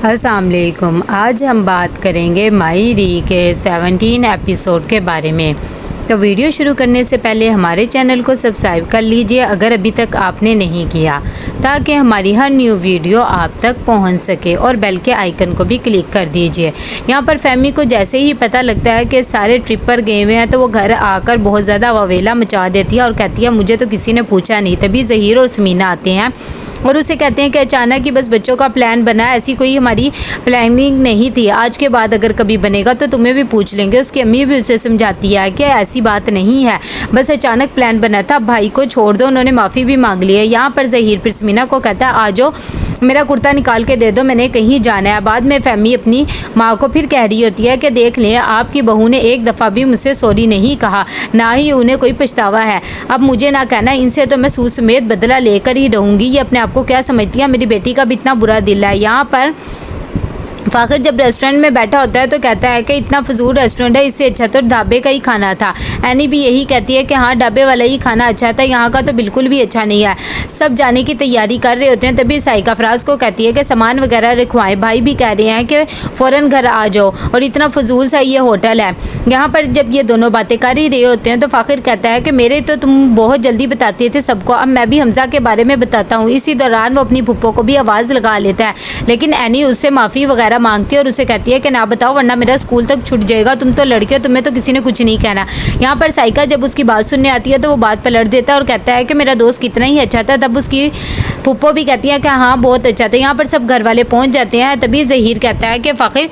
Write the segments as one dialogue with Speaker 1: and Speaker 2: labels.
Speaker 1: अस्सलाम वालेकुम। आज हम बात करेंगे माई री के 17 एपिसोड के बारे में। तो वीडियो शुरू करने से पहले हमारे चैनल को सब्सक्राइब कर लीजिए अगर अभी तक आपने नहीं किया, ताकि हमारी हर न्यू वीडियो आप तक पहुंच सके, और बेल के आइकन को भी क्लिक कर दीजिए। यहाँ पर फैमी को जैसे ही पता लगता है कि सारे ट्रिप पर गए हुए हैं तो वो घर आकर बहुत ज़्यादा ववेला मचा देती है और कहती है मुझे तो किसी ने पूछा नहीं। तभी ज़हीर और समीना आते हैं और उसे कहते हैं कि अचानक ही बस बच्चों का प्लान बना, ऐसी कोई हमारी प्लानिंग नहीं थी। आज के बाद अगर कभी बनेगा तो तुम्हें भी पूछ लेंगे। उसकी अम्मी भी उसे समझाती है कि ऐसी बात नहीं है, बस अचानक प्लान बना था, भाई को छोड़ दो। उन्होंने माफ़ी भी मांग ली है। यहाँ पर ज़हीर फिर समीना को कहता है आ जाओ, मेरा कुर्ता निकाल के दे दो, मैंने कहीं जाना है। बाद में फैमी अपनी माँ को फिर कह रही होती है कि देख लें, आपकी बहू ने एक दफ़ा भी मुझसे सॉरी नहीं कहा, ना ही उन्हें कोई पछतावा है। अब मुझे ना कहना, इनसे तो मैं सूद समेत बदला लेकर ही रहूँगी। ये अपने आप को क्या समझती है, मेरी बेटी का भी इतना बुरा दिल है। यहाँ पर फ़ाखिर जब रेस्टोरेंट में बैठा होता है तो कहता है कि इतना फजूल रेस्टोरेंट है, इससे अच्छा तो ढाबे का ही खाना था। एनी भी यही कहती है कि हाँ, ढाबे वाला ही खाना अच्छा था, यहाँ का तो बिल्कुल भी अच्छा नहीं है। सब जाने की तैयारी कर रहे होते हैं, तभी साइका फराज को कहती है कि सामान वगैरह रखवाएं। भाई भी कह रहे हैं कि फ़ौरन घर आ जाओ, और इतना फजूल सा ये होटल है। यहाँ पर जब ये दोनों बातें कर ही रहे होते हैं तो फ़ाखिर कहता है कि मेरे तो तुम बहुत जल्दी बताते थे सबको, अब मैं भी हमजा के बारे में बताता हूँ। इसी दौरान वो अपनी फुप्पो को भी आवाज़ लगा लेता है, लेकिन एनी उससे माफ़ी वगैरह मांगती है और उसे कहती है कि ना बताओ वरना मेरा स्कूल तक छूट जाएगा, तुम तो लड़के हो, तुम्हें तो किसी ने कुछ नहीं कहना। यहाँ पर साइका जब उसकी बात सुनने आती है तो वो बात पलट देता है और कहता है कि मेरा दोस्त कितना ही अच्छा था। तब उसकी फुप्पो भी कहती है कि हाँ बहुत अच्छा था। यहाँ पर सब घर वाले पहुँच जाते हैं। तभी ज़हीर कहता है कि फ़ाखिर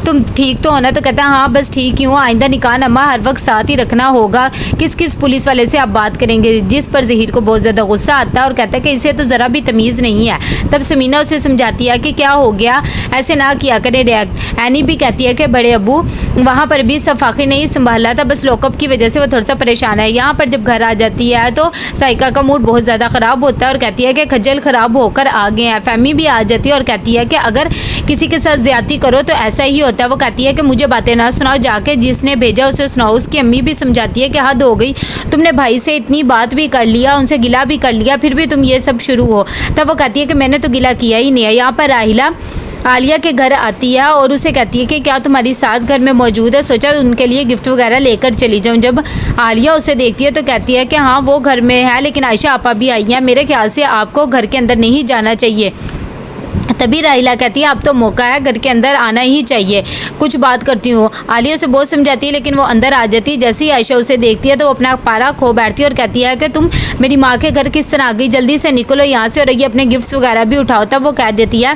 Speaker 1: तुम ठीक तो होना, तो कहता है हाँ बस ठीक ही हूँ, आइंदा निकाह अम्मा हर वक्त साथ ही रखना होगा। किस किस पुलिस वाले से आप बात करेंगे, जिस पर ज़हीर को बहुत ज़्यादा गुस्सा आता है और कहता है कि इसे तो ज़रा भी तमीज़ नहीं है। तब समीना उसे समझाती है कि क्या हो गया, ऐसे ना किया करे रिएक्ट। एनी भी कहती है कि बड़े अबू वहाँ पर भी सब फ़ाखिर नहीं संभाला था, बस लॉकअप की वजह से वो थोड़ा सा परेशान है। यहाँ पर जब घर आ जाती है तो साइका का मूड बहुत ज़्यादा ख़राब होता है और कहती है कि खज्जल ख़राब होकर आ गए हैं। फैमी भी आ जाती है और कहती है कि अगर किसी के साथ ज़्यादती करो तो ऐसा ही होता है। वो कहती है कि मुझे बातें ना सुनाओ, जाके जिसने भेजा उसे सुनाओ। उसकी अम्मी भी समझाती है कि हद हो गई, तुमने भाई से इतनी बात भी कर लिया, उनसे गिला भी कर लिया, फिर भी तुम ये सब शुरू हो। तब वो कहती है कि मैंने तो गिला किया ही नहीं है। यहाँ पर राहिला आलिया के घर आती है और उसे कहती है कि क्या तुम्हारी सास घर में मौजूद है, सोचा उनके लिए गिफ्ट वगैरह लेकर चली जाऊँ। जब आलिया उसे देखती है तो कहती है कि हाँ वो घर में है, लेकिन आयशा आपा भी आई है, मेरे ख्याल से आपको घर के अंदर नहीं जाना चाहिए। तभी राहिला कहती है अब तो मौका है, घर के अंदर आना ही चाहिए, कुछ बात करती हूँ। आलिया से बहुत समझाती है लेकिन वो अंदर आ जाती है। जैसे ही आयशा उसे देखती है तो वो अपना पारा खो बैठती है और कहती है कि तुम मेरी माँ के घर किस तरह आ गई, जल्दी से निकलो यहाँ से और ये अपने गिफ्ट्स वगैरह भी उठाओ। तब वो कह देती है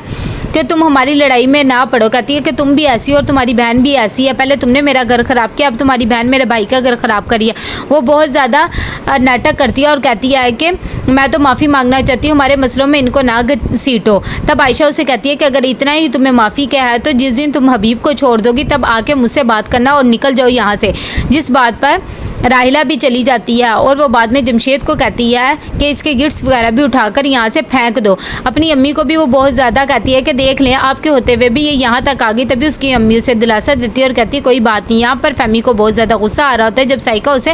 Speaker 1: कि तुम हमारी लड़ाई में ना पड़ो। कहती है कि तुम भी ऐसी हो और तुम्हारी बहन भी ऐसी है, पहले तुमने मेरा घर ख़राब किया, अब तुम्हारी बहन मेरे भाई का घर ख़राब करी है। वो बहुत ज़्यादा नाटक करती है और कहती है कि मैं तो माफ़ी मांगना चाहती हूँ, हमारे मसलों में इनको ना घसीटो। तब आयशा उसे कहती है कि अगर इतना ही तुम्हें माफ़ी क्या है तो जिस दिन तुम हबीब को छोड़ दोगी तब आके मुझसे बात करना और निकल जाओ यहाँ से। जिस बात पर राहिला भी चली जाती है और वो बाद में जमशेद को कहती है कि इसके गिफ्ट्स वगैरह भी उठाकर यहाँ से फेंक दो। अपनी अम्मी को भी वो बहुत ज़्यादा कहती है कि देख लें आपके होते हुए भी ये यहाँ तक आ गई। तभी उसकी अम्मी उसे दिलासा देती है और कहती है कोई बात नहीं। यहाँ पर फैमी को बहुत ज़्यादा गुस्सा आ रहा होता है जब साइका उसे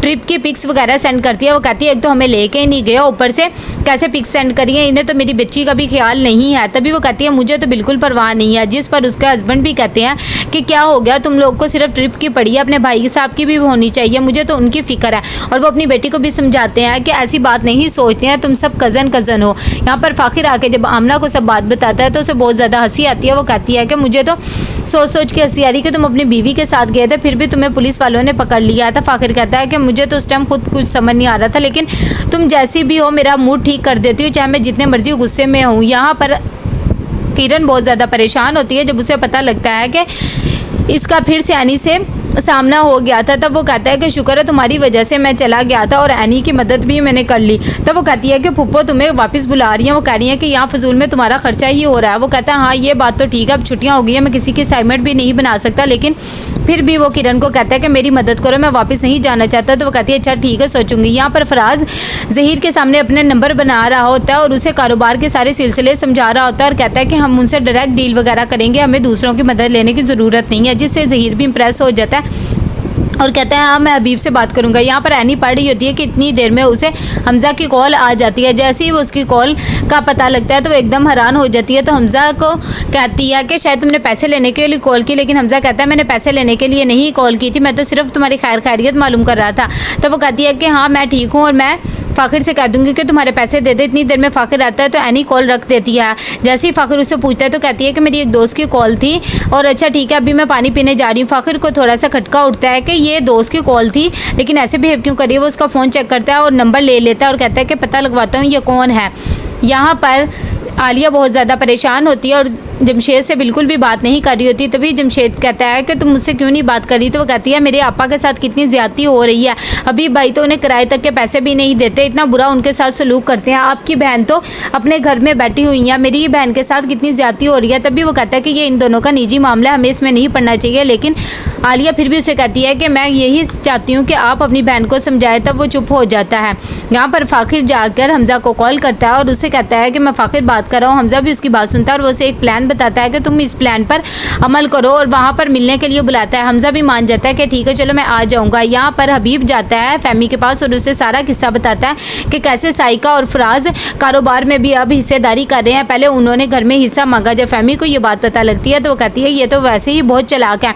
Speaker 1: ट्रिप की पिक्स वगैरह सेंड करती है। वो कहती है एक तो हमें लेके ही नहीं गया, ऊपर से कैसे पिक्स सेंड करिए, इन्हें तो मेरी बच्ची का भी ख्याल नहीं है। तभी वो कहती है मुझे तो बिल्कुल परवाह नहीं है। जिस पर उसके हस्बैंड भी कहते हैं कि क्या हो गया, तुम लोग को सिर्फ ट्रिप की पड़ी है, अपने भाई साहब की भी होनी चाहिए, मुझे तो उनकी फिक्र है। और वो अपनी बेटी को भी समझाते हैं कि ऐसी बात नहीं सोचते हैं, तुम सब कज़न हो। यहाँ पर फ़ाखिर आके जब आमना को सब बात बताता है तो उसे बहुत ज़्यादा हंसी आती है। वो कहती है कि मुझे तो सोच के हंसी आ रही कि तुम अपनी बीवी के साथ गए थे, फिर भी तुम्हें पुलिस वालों ने पकड़ लिया था। फ़ाखिर कहता है कि मुझे तो उस टाइम खुद कुछ समझ नहीं आ रहा था, लेकिन तुम जैसी भी हो मेरा मूड ठीक कर देती हो, चाहे मैं जितने मर्जी गुस्से में हूँ। यहाँ पर किरण बहुत ज़्यादा परेशान होती है जब उसे पता लगता है कि इसका फिर से एनी से सामना हो गया था। तब वो कहता है कि शुक्र है तुम्हारी वजह से मैं चला गया था और एनी की मदद भी मैंने कर ली। तब वो कहती है कि फुप्पो तुम्हें वापस बुला रही हैं, वो कह रही हैं कि यहाँ फजूल में तुम्हारा खर्चा ही हो रहा है। वो कहता है हाँ ये बात तो ठीक है, अब छुट्टियाँ हो गई हैं, मैं किसी की असाइनमेंट भी नहीं बना सकता, लेकिन फिर भी वो किरण को कहता है कि मेरी मदद करो, मैं वापस नहीं जाना चाहता। तो वो कहती है अच्छा ठीक है सोचूंगी। यहाँ पर फराज ज़हीर के सामने अपने नंबर बना रहा होता है और उसे कारोबार के सारे सिलसिले समझा रहा होता है और कहता है कि हम उनसे डायरेक्ट डील वगैरह करेंगे, हमें दूसरों की मदद लेने की ज़रूरत नहीं है, जिससे ज़हीर भी इंप्रेस हो जाता है। और कहता है हाँ मैं हबीब से बात करूंगा। यहाँ पर एनी पढ़ रही होती है कि इतनी देर में उसे हमज़ा की कॉल आ जाती है। जैसे ही वो उसकी कॉल का पता लगता है तो वो एकदम हैरान हो जाती है। तो हमज़ा को कहती है कि शायद तुमने पैसे लेने के लिए कॉल की, लेकिन हमज़ा कहता है मैंने पैसे लेने के लिए नहीं कॉल की थी, मैं तो सिर्फ तुम्हारी खैर खैरियत मालूम कर रहा था। तो वो कहती है कि हाँ मैं ठीक हूँ और मैं फ़ाखिर से कह दूंगी कि तुम्हारे पैसे दे दे। इतनी देर में फ़ाखिर आता है तो एनी कॉल रख देती है। जैसे ही फ़ाखिर उससे पूछता है तो कहती है कि मेरी एक दोस्त की कॉल थी और अच्छा ठीक है अभी मैं पानी पीने जा रही हूँ। फ़ाखिर को थोड़ा सा खटका उठता है कि ये दोस्त की कॉल थी लेकिन ऐसे बिहेव क्यों करिए। वो उसका फ़ोन चेक करता है और नंबर ले लेता है और कहता है कि पता लगवाता हूँ ये कौन है। यहाँ पर आलिया बहुत ज़्यादा परेशान होती है और जमशेद से बिल्कुल भी बात नहीं कर रही होती। तभी जमशेद कहता है कि तुम मुझसे क्यों नहीं बात कर रही। तो वो कहती है मेरे आपा के साथ कितनी ज़्यादती हो रही है, अभी भाई तो उन्हें किराए तक के पैसे भी नहीं देते, इतना बुरा उनके साथ सलूक करते हैं। आपकी बहन तो अपने घर में बैठी हुई है, मेरी बहन के साथ कितनी ज़्यादती हो रही है। तभी वो कहता है कि ये इन दोनों का निजी मामला है, हमें इसमें नहीं पड़ना चाहिए। लेकिन आलिया फिर भी उसे कहती है कि मैं यही चाहती हूँ कि आप अपनी बहन को समझाएं। तब वो चुप हो जाता है। यहाँ पर फ़ाखिर जाकर हमज़ा को कॉल करता है और उसे कहता है कि मैं फ़ाखिर बात कर रहा हूँ। हमज़ा भी उसकी बात सुनता है और वो उसे एक प्लान बताता है कि तुम इस प्लान पर अमल करो और वहाँ पर मिलने के लिए बुलाता है। हमज़ा भी मान जाता है कि ठीक है चलो मैं आ जाऊँगा। यहाँ पर हबीब जाता है फहमी के पास और उसे सारा किस्सा बताता है कि कैसे साइका और फराज कारोबार में भी अब हिस्सेदारी कर रहे हैं। पहले उन्होंने घर में हिस्सा मांगा, जब फहमी को ये बात पता लगती है तो वो कहती है ये तो वैसे ही बहुत चालाक है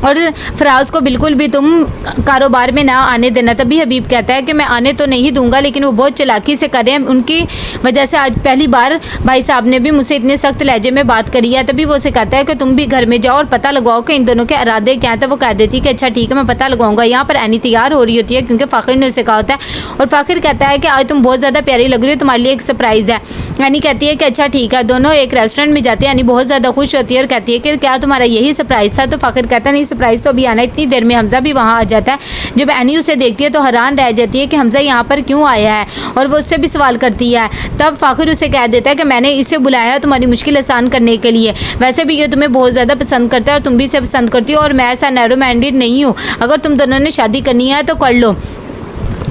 Speaker 1: और फराज को बिल्कुल भी तुम कारोबार में ना आने देना। तभी हबीब कहता है कि मैं आने तो नहीं दूंगा लेकिन वो बहुत चालाकी से कर रहे हैं, उनकी वजह से आज पहली बार भाई साहब ने भी मुझसे इतने सख्त लहजे में बात करी है। तभी वो उसे कहता है कि तुम भी घर में जाओ और पता लगाओ कि इन दोनों के इरादे क्या हैं। तो वो कह देती है कि अच्छा ठीक है मैं पता लगाऊंगा। यहाँ पर एनी तैयार हो रही होती है क्योंकि फ़ाखिर ने उसे कहा होता है और फ़ाखिर कहता है कि आज तुम बहुत ज़्यादा प्यारी लग रही हो, तुम्हारे लिए एक सरप्राइज़ है। एनी कहती है कि अच्छा ठीक है। दोनों एक रेस्टोरेंट में जाते हैं। एनी बहुत ज़्यादा खुश होती है और कहती है कि क्या तुम्हारा यही सरप्राइज़ था। तो फ़ाखिर कहता है नहीं सरप्राइज़ तो अभी आना। इतनी देर में हमज़ा भी वहाँ आ जाता है। जब एनी उसे देखती है तो हैरान रह जाती है कि हमज़ा यहाँ पर क्यों आया है और वो उससे भी सवाल करती है। तब फ़ाखिर उसे कह देता है कि मैंने इसे बुलाया है तुम्हारी मुश्किल आसान करने के लिए, वैसे भी ये तुम्हें बहुत ज़्यादा पसंद करता है और तुम भी इसे पसंद करती हो और मैं ऐसा नैरो माइंडेड नहीं हूँ। अगर तुम दोनों ने शादी करनी है तो कर लो,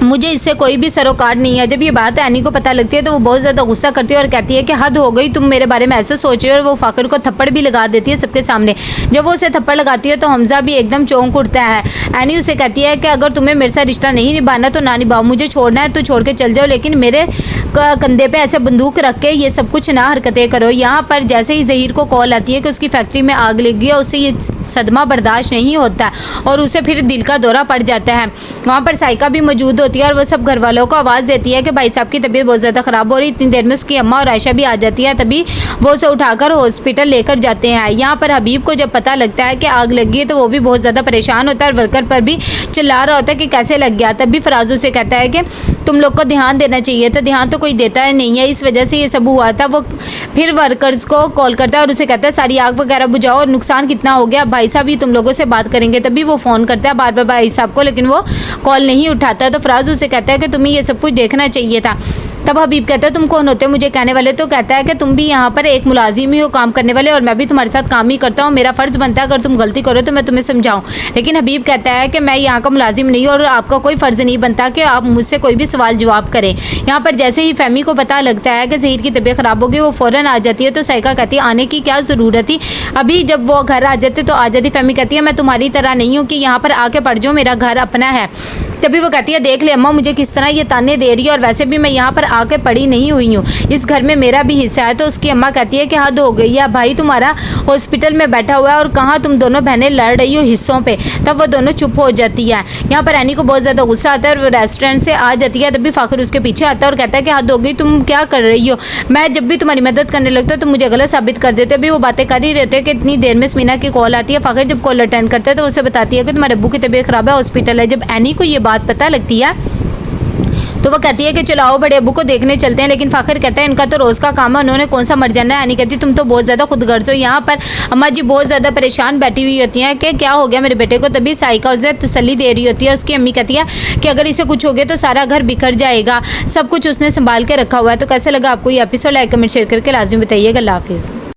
Speaker 1: मुझे इससे कोई भी सरोकार नहीं है। जब ये बात एनी को पता लगती है तो वो बहुत ज़्यादा गुस्सा करती है और कहती है कि हद हो गई, तुम मेरे बारे में ऐसे सोच रहे हो। और वो फ़ाखिर को थप्पड़ भी लगा देती है सबके सामने। जब वो उसे थप्पड़ लगाती है तो हमज़ा भी एकदम चौंक उठता है। एनी उसे कहती है कि अगर तुम्हें मेरे साथ रिश्ता नहीं निभाना तो ना निभाओ, मुझे छोड़ना है तो छोड़ के चल जाओ, लेकिन मेरे कंधे पे ऐसे बंदूक रख के ये सब कुछ ना हरकतें करो। यहाँ पर जैसे ही ज़हीर को कॉल आती है कि उसकी फैक्ट्री में आग लग गई है, उससे ये सदमा बर्दाश्त नहीं होता और उसे फिर दिल का दौरा पड़ जाता है। वहाँ पर साइका भी मौजूद होती है और वो सब घर वालों को आवाज़ देती है कि भाई साहब की तबीयत बहुत ज़्यादा ख़राब हो रही। इतनी देर में उसकी अम्मा और आयशा भी आ जाती है। तभी वो उसे उठाकर हॉस्पिटल लेकर जाते हैं। यहाँ पर हबीब को जब पता लगता है कि आग लगी है तो वो भी बहुत ज़्यादा परेशान होता है और वर्कर पर भी चिल्ला रहा होता है कि कैसे लग गया। तभी फराजू से कहता है कि तुम लोग को ध्यान देना चाहिए था, ध्यान तो कोई देता है नहीं है, इस वजह से ये सब हुआ था। वो फिर वर्कर्स को कॉल करता है और उसे कहता है सारी आग वगैरह बुझाओ और नुकसान कितना हो गया भाई साहब ही तुम लोगों से बात करेंगे। तभी वो फ़ोन करता है बार बार भाई साहब को, लेकिन वो कॉल नहीं उठाता। तो फराज उसे कहता है कि तुम्हें ये सब कुछ देखना चाहिए था। तब हबीब कहता है तुम कौन होते हो मुझे कहने वाले। तो कहता है कि तुम भी यहाँ पर एक मुलाजिम ही हो काम करने वाले और मैं भी तुम्हारे साथ काम ही करता हूँ, मेरा फ़र्ज़ बनता है अगर तुम गलती करो तो मैं तुम्हें समझाऊँ। लेकिन हबीब कहता है कि मैं यहाँ का मुलाजिम नहीं हूँ और आपका कोई फ़र्ज़ नहीं बनता कि आप मुझसे कोई भी सवाल जवाब करें। यहाँ पर जैसे ही फहमी को पता लगता है कि ज़हीर की तबीयत ख़राब हो गई, वो फ़ौरन आ जाती है। तो साइका कहती है आने की क्या ज़रूरत थी, अभी जब वो घर आ जाते तो आ जाती। फहमी कहती है मैं तुम्हारी तरह नहीं हूँ कि यहाँ पर आके पढ़ जाओ, मेरा घर अपना है। तभी वो कहती है देख ले अम्मा मुझे किस तरह ये ताने दे रही है और वैसे भी मैं यहाँ पर आके पड़ी नहीं हुई हूँ, इस घर में मेरा भी हिस्सा है। तो उसकी अम्मा कहती है कि हद हो गई है, भाई तुम्हारा हॉस्पिटल में बैठा हुआ है और कहाँ तुम दोनों बहनें लड़ रही हो हिस्सों पे। तब वो दोनों चुप हो जाती है। यहाँ पर एनी को बहुत ज़्यादा गुस्सा आता है और वो रेस्टोरेंट से आ जाती है। तभी फ़ाखिर उसके पीछे आता है और कहता है कि हद हो गई, तुम क्या कर रही हो, मैं जब भी तुम्हारी मदद करने लगता हूँ तो मुझे गलत साबित कर देते हो। अभी वो बातें कर ही रहते हैं कि इतनी देर में स्मीना की कॉल आती है। फ़ाखिर जब कॉल अटेंड करता है तो उसे बताती है कि तुम्हारे अब्बू की तबीयत ख़राब है, हॉस्पिटल है। जब एनी को ये बात पता लगती है तो वो कहती है कि चलो आओ बड़े अब्बू को देखने चलते हैं। लेकिन फ़ाखिर कहता है इनका तो रोज़ का काम है, उन्होंने कौन सा मर जाना है। एनी कहती तुम तो बहुत ज़्यादा खुदगर्ज हो। यहाँ पर अम्मा जी बहुत ज़्यादा परेशान बैठी हुई होती हैं कि क्या हो गया मेरे बेटे को। तभी साइका उसे तसल्ली दे रही होती है। उसकी अम्मी कहती है कि अगर इसे कुछ हो गया तो सारा घर बिखर जाएगा, सब कुछ उसने संभाल के रखा हुआ है। तो कैसे लगा आपको ये एपिसोड, लाइक कमेंट शेयर करके लाजमी बताइएगा। अल्लाह हाफिज़।